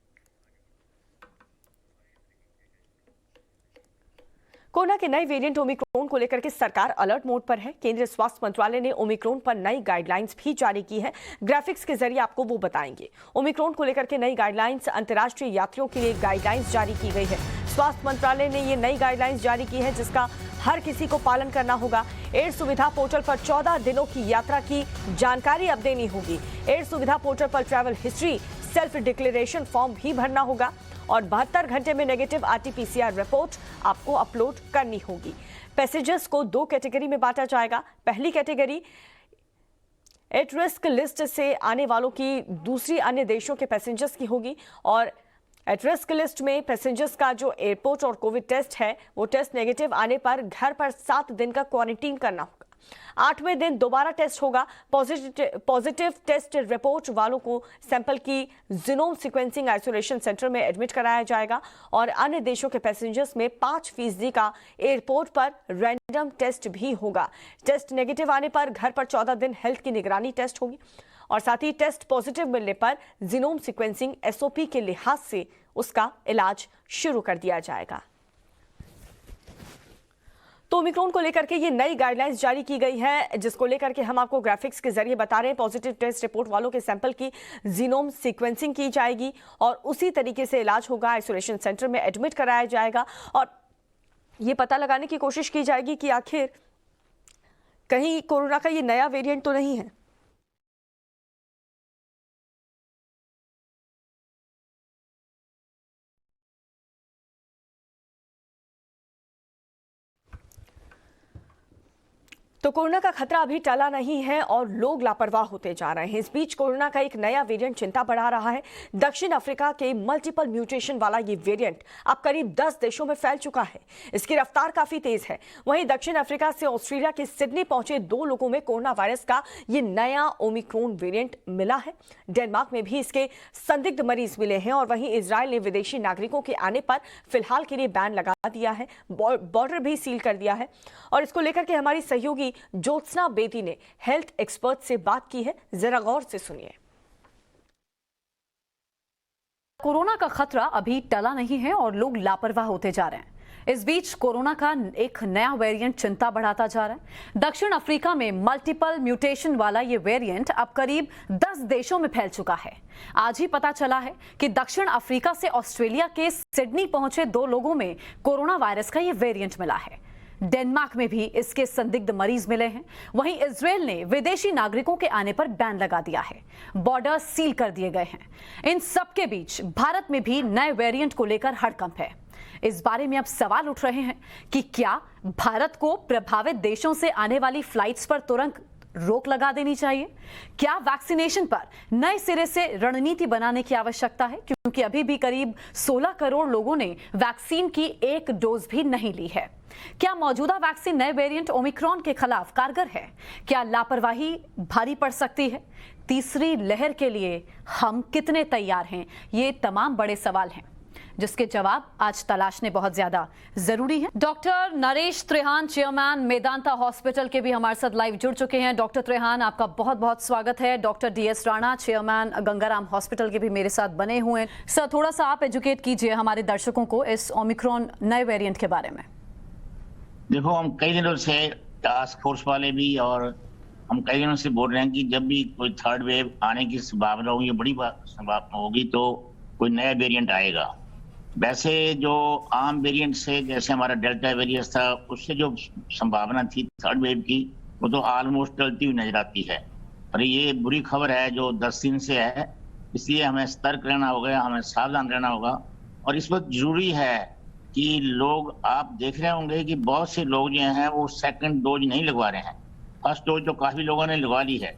कोरोना के नए वेरिएंट ओमिक्रॉन को लेकर के सरकार अलर्ट मोड पर है। केंद्रीय स्वास्थ्य मंत्रालय ने ओमिक्रॉन पर नई गाइडलाइंस भी जारी की है। ग्राफिक्स के जरिए आपको वो बताएंगे। ओमिक्रॉन को लेकर के नई गाइडलाइंस, अंतर्राष्ट्रीय यात्रियों के लिए गाइडलाइंस जारी की गई है। स्वास्थ्य मंत्रालय ने ये नई गाइडलाइंस जारी की है जिसका हर किसी को पालन करना होगा। एयर सुविधा पोर्टल पर 14 दिनों की यात्रा की जानकारी अब देनी होगी। एयर सुविधा पोर्टल पर travel history, self declaration form भी भरना होगा और 72 घंटे में नेगेटिव RT-PCR रिपोर्ट आपको अपलोड करनी होगी। पैसेंजर्स को 2 कैटेगरी में बांटा जाएगा। पहली कैटेगरी एट रिस्क लिस्ट से आने वालों की, दूसरी अन्य देशों के पैसेंजर्स की होगी। और एट रिस्क लिस्ट में पैसेंजर्स का जो एयरपोर्ट और कोविड टेस्ट है वो टेस्ट नेगेटिव आने पर घर पर 7 दिन का क्वारंटीन करना होगा। 8वें दिन दोबारा टेस्ट होगा। पॉजिटिव टेस्ट रिपोर्ट वालों को सैंपल की जीनोम सीक्वेंसिंग आइसोलेशन सेंटर में एडमिट कराया जाएगा। और अन्य देशों के पैसेंजर्स में 5% का एयरपोर्ट पर रैंडम टेस्ट भी होगा। टेस्ट नेगेटिव आने पर घर पर 14 दिन हेल्थ की निगरानी टेस्ट होगी और साथ ही टेस्ट पॉजिटिव मिलने पर जीनोम सीक्वेंसिंग SOP के लिहाज से उसका इलाज शुरू कर दिया जाएगा। तो ओमिक्रॉन को लेकर के ये नई गाइडलाइंस जारी की गई है जिसको लेकर के हम आपको ग्राफिक्स के जरिए बता रहे हैं। पॉजिटिव टेस्ट रिपोर्ट वालों के सैंपल की जीनोम सीक्वेंसिंग की जाएगी और उसी तरीके से इलाज होगा। आइसोलेशन सेंटर में एडमिट कराया जाएगा और ये पता लगाने की कोशिश की जाएगी कि आखिर कहीं कोरोना का ये नया वेरिएंट तो नहीं है। तो कोरोना का खतरा अभी टला नहीं है और लोग लापरवाह होते जा रहे हैं। इस बीच कोरोना का एक नया वेरिएंट चिंता बढ़ा रहा है। दक्षिण अफ्रीका के मल्टीपल म्यूटेशन वाला ये वेरिएंट अब करीब 10 देशों में फैल चुका है। इसकी रफ्तार काफी तेज है। वहीं दक्षिण अफ्रीका से ऑस्ट्रेलिया के सिडनी पहुंचे 2 लोगों में कोरोना वायरस का ये नया ओमिक्रॉन वेरिएंट मिला है। डेनमार्क में भी इसके संदिग्ध मरीज मिले हैं और वहीं इजरायल ने विदेशी नागरिकों के आने पर फिलहाल के लिए बैन लगा दिया है, बॉर्डर भी सील कर दिया है। और इसको लेकर के हमारी सहयोगी ज्योत्सना बेदी ने हेल्थ एक्सपर्ट से बात की है, जरा गौर से सुनिए। कोरोना का खतरा अभी टला नहीं है और लोग लापरवाह होते जा रहे हैं। इस बीच कोरोना का एक नया वेरिएंट चिंता बढ़ाता जा रहा है। दक्षिण अफ्रीका में मल्टीपल म्यूटेशन वाला ये वेरिएंट अब करीब 10 देशों में फैल चुका है। आज ही पता चला है कि दक्षिण अफ्रीका से ऑस्ट्रेलिया के सिडनी पहुंचे 2 लोगों में कोरोना वायरस का ये वेरिएंट मिला है। डेनमार्क में भी इसके संदिग्ध मरीज मिले हैं। वहीं इजरायल ने विदेशी नागरिकों के आने पर बैन लगा दिया है, बॉर्डर सील कर दिए गए हैं। इन सब के बीच भारत में भी नए वेरिएंट को लेकर हड़कंप है। इस बारे में अब सवाल उठ रहे हैं कि क्या भारत को प्रभावित देशों से आने वाली फ्लाइट्स पर तुरंत रोक लगा देनी चाहिए? क्या वैक्सीनेशन पर नए सिरे से रणनीति बनाने की आवश्यकता है? क्योंकि अभी भी करीब 16 करोड़ लोगों ने वैक्सीन की 1 डोज भी नहीं ली है। क्या मौजूदा वैक्सीन नए वेरिएंट ओमिक्रॉन के खिलाफ कारगर है? क्या लापरवाही भारी पड़ सकती है? तीसरी लहर के लिए हम कितने तैयार हैं? ये तमाम बड़े सवाल हैं जिसके जवाब आज तलाशने बहुत ज्यादा जरूरी है। Doctor Naresh Trehan, chairman Medanta hospital के भी हमारे साथ लाइव जुड़ चुके हैं। डॉक्टर त्रेहान, आपका बहुत बहुत स्वागत है। Doctor DS Rana, chairman Gangaram hospital के भी मेरे साथ बने हुए हैं। सर, थोड़ा सा आप एजुकेट कीजिए हमारे दर्शकों को इस ओमिक्रॉन नए वेरिएंट के बारे में। देखो, हम कई दिनों से टास्क फोर्स वाले भी और हम कई दिनों से बोल रहे हैं कि जब भी कोई थर्ड वेव आने की संभावना होगी, बड़ी संभावना होगी, तो कोई नया वेरिएंट आएगा। वैसे जो आम वेरिएंट से, जैसे हमारा डेल्टा वेरिएंट था, उससे जो संभावना थी थर्ड वेव की, वो तो ऑलमोस्ट टलती हुई नजर आती है। पर ये बुरी खबर है जो 10 दिन से है, इसलिए हमें सतर्क रहना होगा, हमें सावधान रहना होगा। और इस वक्त जरूरी है कि लोग, आप देख रहे होंगे कि बहुत से लोग जो हैं वो सेकंड डोज नहीं लगवा रहे हैं। फर्स्ट डोज तो काफी लोगों ने लगवा ली है,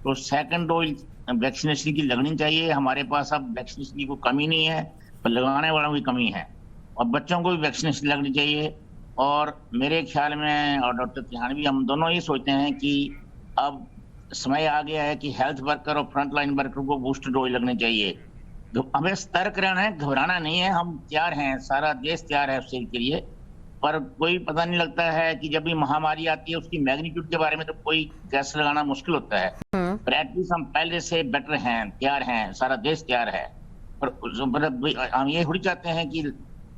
तो सेकंड डोज वैक्सीनेशन की लगनी चाहिए। हमारे पास अब वैक्सीनेशन की कोई कमी नहीं है, पर लगाने वालों की कमी है, और बच्चों को भी वैक्सीनेशन लगनी चाहिए। और मेरे ख्याल में और डॉक्टर तिहान भी, हम दोनों ये सोचते हैं कि अब समय आ गया है कि हेल्थ वर्कर और फ्रंट लाइन वर्कर को बूस्टर डोज लगनी चाहिए। हमें सतर्क रहना है, घबराना नहीं है, हम तैयार हैं, सारा देश तैयार है उस चीज के लिए। पर कोई पता नहीं लगता है कि जब भी महामारी आती है उसकी मैग्नीट्यूड के बारे में तो कोई गैस लगाना मुश्किल होता है। पर एटलीस्ट हम पहले से बेटर हैं, तैयार हैं, सारा देश तैयार है। पर हम ये थोड़ी चाहते हैं कि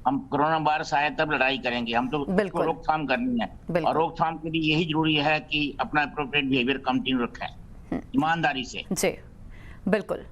हम कोरोना वायरस आए तब लड़ाई करेंगे, हम तो उसको रोकथाम करनी है, और रोकथाम के लिए यही जरूरी है कि अपना अप्रोप्रिएट बिहेवियर कंटिन्यू रखें ईमानदारी से। जी बिल्कुल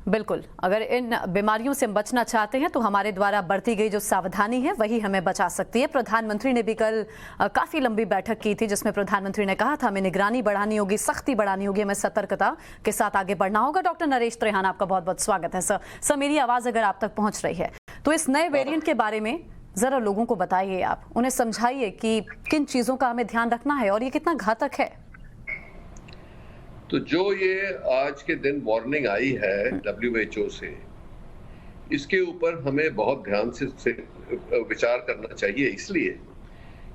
बिल्कुल, अगर इन बीमारियों से बचना चाहते हैं तो हमारे द्वारा बरती गई जो सावधानी है वही हमें बचा सकती है। प्रधानमंत्री ने भी कल काफ़ी लंबी बैठक की थी जिसमें प्रधानमंत्री ने कहा था हमें निगरानी बढ़ानी होगी, सख्ती बढ़ानी होगी, हमें सतर्कता के साथ आगे बढ़ना होगा। डॉक्टर नरेश त्रेहान, आपका बहुत बहुत स्वागत है सर। मेरी आवाज़ अगर आप तक पहुँच रही है तो इस नए वेरिएंट के बारे में ज़रा लोगों को बताइए, आप उन्हें समझाइए कि किन चीज़ों का हमें ध्यान रखना है और ये कितना घातक है। तो जो ये आज के दिन वार्निंग आई है WHO से, इसके ऊपर हमें बहुत ध्यान से विचार करना चाहिए, इसलिए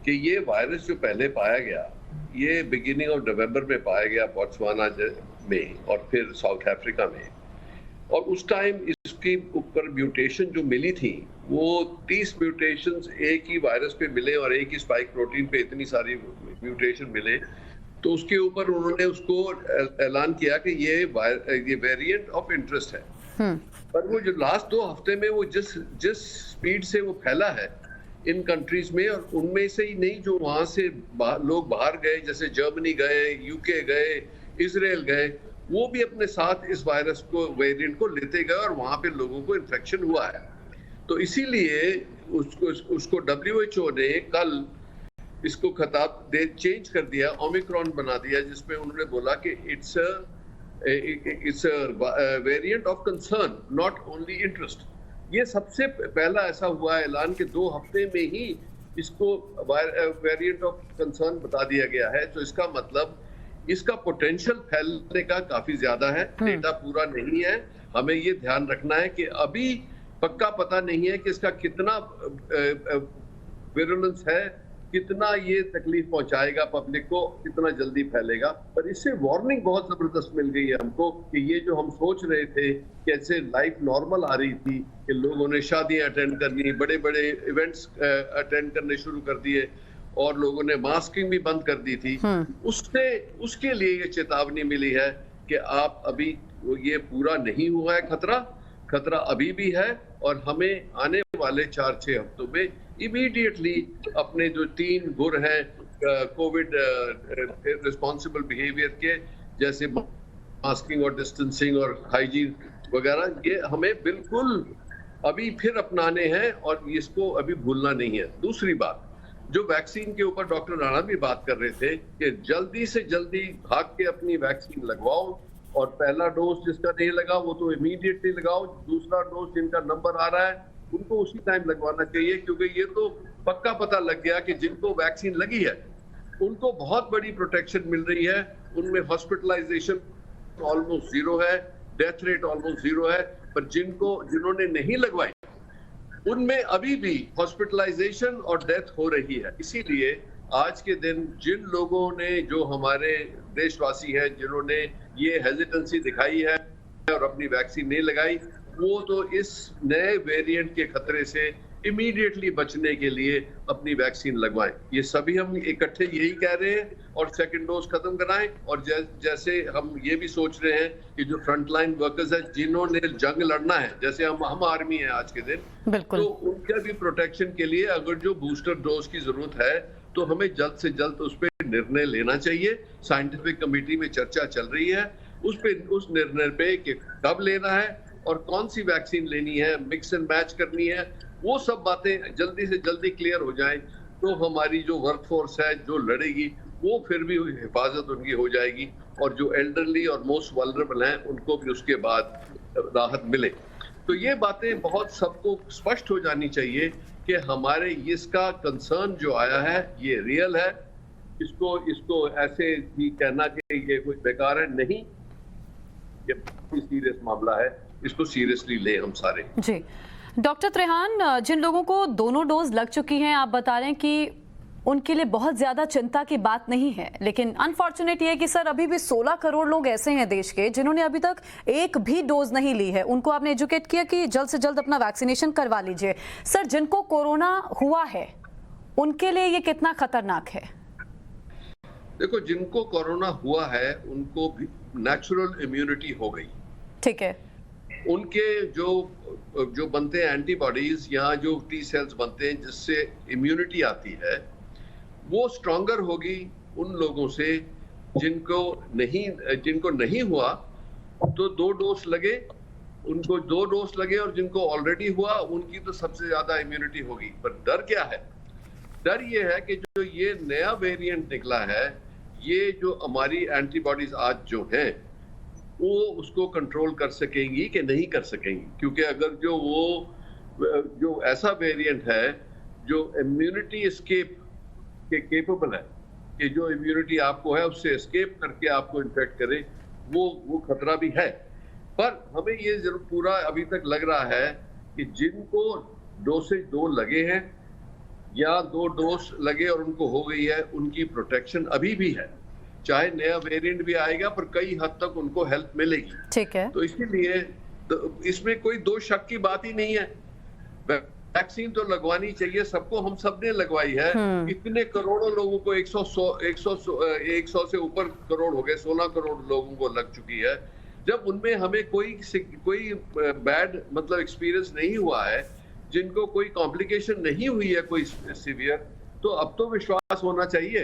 कि ये वायरस जो पहले पाया गया, ये बिगिनिंग ऑफ नवंबर में पाया गया बोत्सवाना में और फिर साउथ अफ्रीका में, और उस टाइम इसके ऊपर म्यूटेशन जो मिली थी वो 30 म्यूटेशंस एक ही वायरस पे मिले और एक ही स्पाइक प्रोटीन पे इतनी सारी म्यूटेशन मिले, तो उसके ऊपर उन्होंने उसको ऐलान किया कि ये वेरिएंट ऑफ इंटरेस्ट है। पर वो जो लास्ट 2 हफ्ते में वो जिस स्पीड से वो फैला है इन कंट्रीज में, और उनमें से ही नहीं जो वहां से लोग बाहर गए, जैसे जर्मनी गए, यूके गए, इजराइल गए, वो भी अपने साथ इस वायरस को, वेरिएंट को लेते गए और वहां पे लोगों को इन्फेक्शन हुआ है। तो इसीलिए उसको WHO ने कल इसको खिताब चेंज कर दिया, ओमिक्रॉन बना दिया, जिसमें उन्होंने बोला कि it's a variant of concern not only interest. ये सबसे पहला ऐसा हुआ ऐलान कि 2 हफ्ते में ही इसको वेरिएंट ऑफ कंसर्न बता दिया गया है। तो इसका मतलब इसका पोटेंशियल फैलने का काफी ज्यादा है। डेटा पूरा नहीं है, हमें ये ध्यान रखना है कि अभी पक्का पता नहीं है कि इसका कितना विरुलेंस है, कितना ये तकलीफ पहुंचाएगा पब्लिक को, कितना जल्दी फैलेगा। पर इससे वार्निंग बहुत जबरदस्त मिल गई है हमको कि ये जो हम सोच रहे थे कैसे लाइफ नॉर्मल आ रही थी कि लोगों ने शादियां अटेंड करनी, बड़े बड़े इवेंट्स अटेंड करने शुरू कर दिए और लोगों ने मास्किंग भी बंद कर दी थी, उसके लिए ये चेतावनी मिली है कि आप अभी ये पूरा नहीं हुआ है खतरा अभी भी है, और हमें आने वाले 4-6 हफ्तों में इमीडिएटली अपने जो 3 गुर हैं कोविड रिस्पॉन्सिबल बिहेवियर के, जैसे मास्किंग और डिस्टेंसिंग और हाइजीन वगैरह, ये हमें बिल्कुल अभी फिर अपनाने हैं और इसको अभी भूलना नहीं है। दूसरी बात, जो वैक्सीन के ऊपर डॉक्टर राणा भी बात कर रहे थे कि जल्दी से जल्दी भाग के अपनी वैक्सीन लगवाओ, और पहला डोज जिसका नहीं लगा वो तो इमीडिएटली लगाओ, दूसरा डोज जिनका नंबर आ रहा है उनको उसी टाइम लगवाना चाहिए, क्योंकि ये तो पक्का पता लग गया कि जिनको वैक्सीन लगी है उनको बहुत बड़ी प्रोटेक्शन मिल रही है, उनमें हॉस्पिटलाइजेशन ऑलमोस्ट 0 है, डेथ रेट ऑलमोस्ट 0 है। पर जिन्होंने नहीं लगवाई उनमें अभी भी हॉस्पिटलाइजेशन और डेथ हो रही है। इसीलिए आज के दिन जिन लोगों ने, जो हमारे देशवासी हैं जिन्होंने ये हेजिटेंसी दिखाई है और अपनी वैक्सीन नहीं लगाई, वो तो इस नए वेरिएंट के खतरे से इमीडिएटली बचने के लिए अपनी वैक्सीन लगवाएं। ये सभी हम इकट्ठे यही कह रहे हैं, और सेकंड डोज खत्म कराएं। और जैसे हम ये भी सोच रहे हैं कि जो फ्रंटलाइन वर्कर्स हैं जिन्होंने जंग लड़ना है, जैसे हम आर्मी है आज के दिन, तो उनके भी प्रोटेक्शन के लिए अगर जो बूस्टर डोज की जरूरत है तो हमें जल्द से जल्द उस पर निर्णय लेना चाहिए। साइंटिफिक कमेटी में चर्चा चल रही है उस निर्णय पे कि कब लेना है और कौन सी वैक्सीन लेनी है, मिक्स एंड मैच करनी है, वो सब बातें जल्दी से जल्दी क्लियर हो जाएं तो हमारी जो वर्कफोर्स है जो लड़ेगी वो फिर भी हिफाजत उनकी हो जाएगी, और जो एल्डरली और मोस्ट वल्नरेबल हैं उनको भी उसके बाद राहत मिले। तो ये बातें बहुत सबको स्पष्ट हो जानी चाहिए कि हमारे इसका कंसर्न जो आया है ये रियल है, इसको ऐसे ही कहना कि ये कोई बेकार है, नहीं, ये बहुत सीरियस मामला है, इसको सीरियसली ले हम सारे। जी डॉक्टर त्रेहान, जिन लोगों को दोनों डोज लग चुकी हैं, आप बता रहे हैं कि उनके लिए बहुत ज्यादा चिंता की बात नहीं है, लेकिन अनफॉर्चुनेट ये है कि सर अभी भी 16 करोड़ लोग ऐसे हैं देश के जिन्होंने अभी तक एक भी डोज नहीं ली है। उनको आपने एजुकेट किया कि जल्द से जल्द अपना वैक्सीनेशन करवा लीजिए। सर जिनको कोरोना हुआ है उनके लिए ये कितना खतरनाक है? देखो, जिनको कोरोना हुआ है उनको भी नेचुरल इम्यूनिटी हो गई, ठीक है। उनके जो बनते हैं एंटीबॉडीज या जो टी सेल्स बनते हैं जिससे इम्यूनिटी आती है, वो स्ट्रॉन्गर होगी उन लोगों से जिनको नहीं हुआ तो 2 डोज लगे, उनको 2 डोज लगे, और जिनको ऑलरेडी हुआ उनकी तो सबसे ज्यादा इम्यूनिटी होगी। पर डर क्या है? डर ये है कि जो ये नया वेरिएंट निकला है, ये जो हमारी एंटीबॉडीज आज जो हैं वो उसको कंट्रोल कर सकेंगी कि नहीं कर सकेंगी, क्योंकि अगर जो ऐसा वेरिएंट है जो इम्यूनिटी एस्केप के केपेबल है, कि जो इम्यूनिटी आपको है उससे एस्केप करके आपको इन्फेक्ट करे, वो खतरा भी है। पर हमें ये जरूर पूरा अभी तक लग रहा है कि जिनको डोसेज 2 लगे हैं या 2 डोज लगे और उनको हो गई है, उनकी प्रोटेक्शन अभी भी है, चाहे नया वेरिएंट भी आएगा पर कई हद तक उनको हेल्प मिलेगी। ठीक है। तो इसीलिए इसमें कोई 2 शक की बात ही नहीं है। वैक्सीन तो लगवानी चाहिए सबको, हम सब ने लगवाई है। इतने करोड़ों लोगों को 100 से ऊपर करोड़ हो गए, 16 करोड़ लोगों को लग चुकी है। जब उनमें हमें कोई बैड मतलब एक्सपीरियंस नहीं हुआ है, जिनको कोई कॉम्प्लिकेशन नहीं हुई है कोई सीवियर, तो अब तो विश्वास होना चाहिए।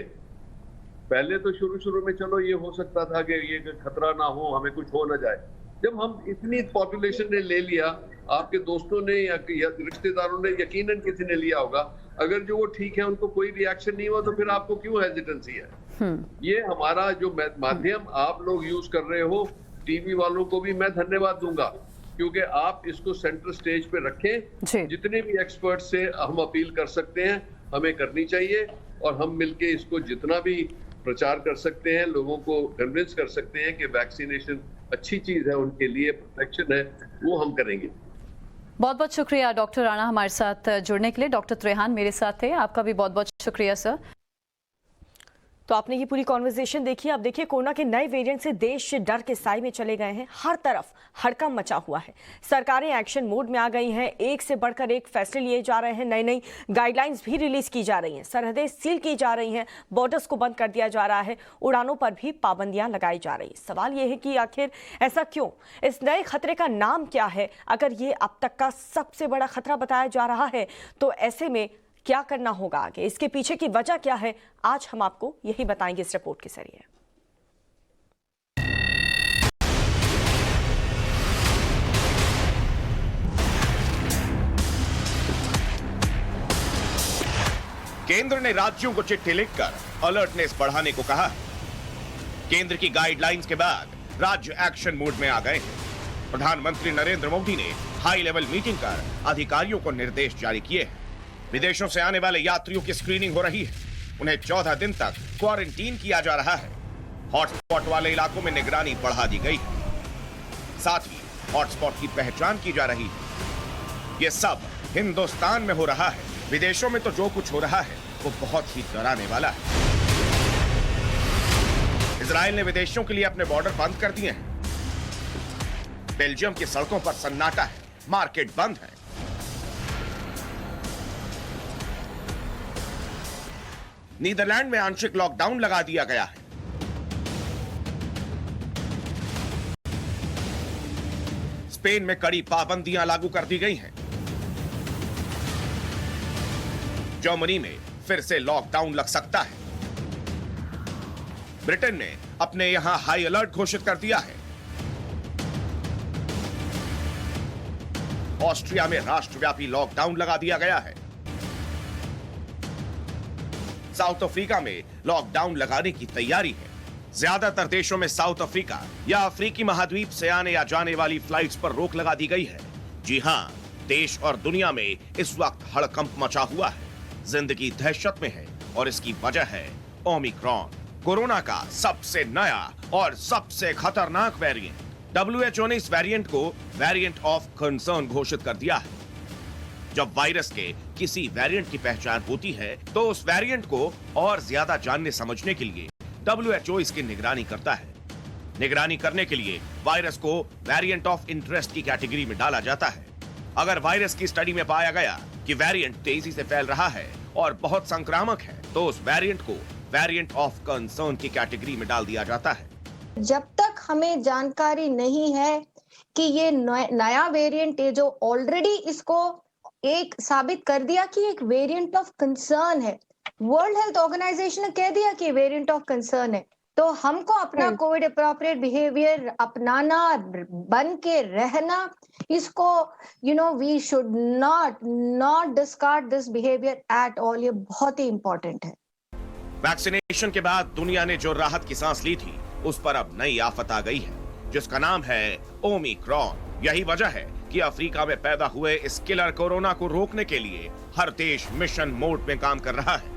पहले तो शुरू में चलो ये हो सकता था कि ये खतरा ना हो, हमें कुछ हो ना जाए। जब हम इतनी पॉपुलेशन ने ले लिया, आपके दोस्तों ने या रिश्तेदारों ने, यकीनन किसी ने लिया होगा, अगर जो वो ठीक है उनको कोई रिएक्शन नहीं हुआ तो फिर आपको क्यों हेजिटेंसी है? ये हमारा जो माध्यम आप लोग यूज कर रहे हो, टीवी वालों को भी मैं धन्यवाद दूंगा, क्योंकि आप इसको सेंटर स्टेज पे रखें। जितने भी एक्सपर्ट से हम अपील कर सकते हैं हमें करनी चाहिए, और हम मिलके इसको जितना भी प्रचार कर सकते हैं, लोगों को कन्विंस कर सकते हैं कि वैक्सीनेशन अच्छी चीज है, उनके लिए प्रोटेक्शन है, वो हम करेंगे। बहुत बहुत शुक्रिया डॉक्टर राणा हमारे साथ जुड़ने के लिए। डॉक्टर त्रेहान मेरे साथ थे, आपका भी बहुत बहुत शुक्रिया सर। तो आपने ये पूरी कॉन्वर्सेशन देखी। अब देखिए, कोरोना के नए वेरिएंट से देश डर के साए में चले गए हैं। हर तरफ हड़कंप मचा हुआ है, सरकारें एक्शन मोड में आ गई हैं, एक से बढ़कर एक फैसले लिए जा रहे हैं, नई गाइडलाइंस भी रिलीज की जा रही हैं, सरहदें सील की जा रही हैं, बॉर्डर्स को बंद कर दिया जा रहा है, उड़ानों पर भी पाबंदियां लगाई जा रही। सवाल ये है कि आखिर ऐसा क्यों? इस नए खतरे का नाम क्या है? अगर ये अब तक का सबसे बड़ा खतरा बताया जा रहा है तो ऐसे में क्या करना होगा आगे? इसके पीछे की वजह क्या है? आज हम आपको यही बताएंगे इस रिपोर्ट के जरिए। केंद्र ने राज्यों को चिट्ठी लिखकर अलर्टनेस बढ़ाने को कहा है। केंद्र की गाइडलाइंस के बाद राज्य एक्शन मोड में आ गए हैं। प्रधानमंत्री नरेंद्र मोदी ने हाई लेवल मीटिंग कर अधिकारियों को निर्देश जारी किए हैं। विदेशों से आने वाले यात्रियों की स्क्रीनिंग हो रही है, उन्हें 14 दिन तक क्वारंटीन किया जा रहा है। हॉटस्पॉट वाले इलाकों में निगरानी बढ़ा दी गई है, साथ ही हॉटस्पॉट की पहचान की जा रही है। यह सब हिंदुस्तान में हो रहा है। विदेशों में तो जो कुछ हो रहा है वो बहुत ही डराने वाला है। इजराइल ने विदेशियों के लिए अपने बॉर्डर बंद कर दिए हैं। बेल्जियम की सड़कों पर सन्नाटा है, मार्केट बंद है। नीदरलैंड में आंशिक लॉकडाउन लगा दिया गया है। स्पेन में कड़ी पाबंदियां लागू कर दी गई हैं। जर्मनी में फिर से लॉकडाउन लग सकता है। ब्रिटेन ने अपने यहां हाई अलर्ट घोषित कर दिया है। ऑस्ट्रिया में राष्ट्रव्यापी लॉकडाउन लगा दिया गया है। साउथ अफ्रीका में लॉकडाउन लगाने की तैयारी है। ज्यादातर देशों में साउथ अफ्रीका या अफ्रीकी महाद्वीप से आने या जाने वाली फ्लाइट्स पर रोक लगा दी गई है। जी हां, देश और दुनिया में इस वक्त हड़कंप मचा हुआ है। जिंदगी दहशत में है और इसकी वजह है ओमिक्रॉन, कोरोना का सबसे नया और सबसे खतरनाक वेरिएंट। WHO ने इस वेरिएंट को वेरिएंट ऑफ कंसर्न घोषित कर दिया है। जब वायरस के किसी वेरिएंट की पहचान होती है तो उस वेरिएंट को और ज्यादा जानने समझने के लिए WHO इसकी निगरानी करता है। निगरानी करने के लिए वायरस को वेरिएंट ऑफ इंटरेस्ट की कैटेगरी में डाला जाता है। अगर वायरस की स्टडी में पाया गया कि वेरिएंट तेजी से फैल रहा है और बहुत संक्रामक है तो उस वेरिएंट को वेरिएंट ऑफ कंसर्न की कैटेगरी में डाल दिया जाता है। जब तक हमें जानकारी नहीं है कि ये नया वेरिएंट है जो ऑलरेडी इसको एक साबित कर दिया कि एक वेरिएंट ऑफ कंसर्न है, वर्ल्ड हेल्थ ऑर्गेनाइजेशन ने कह दिया कि वेरिएंट ऑफ कंसर्न है, तो हमको अपना कोविड अप्रोप्रिएट बिहेवियर अपनाना, बन के रहना, इसको we should not discard this behaviour at all. ये बहुत ही इंपॉर्टेंट है। वैक्सीनेशन के बाद दुनिया ने जो राहत की सांस ली थी उस पर अब नई आफत आ गई है जिसका नाम है ओमिक्रॉन। यही वजह है कि अफ्रीका में पैदा हुए इस किलर कोरोना को रोकने के लिए हर देश मिशन मोड में काम कर रहा है।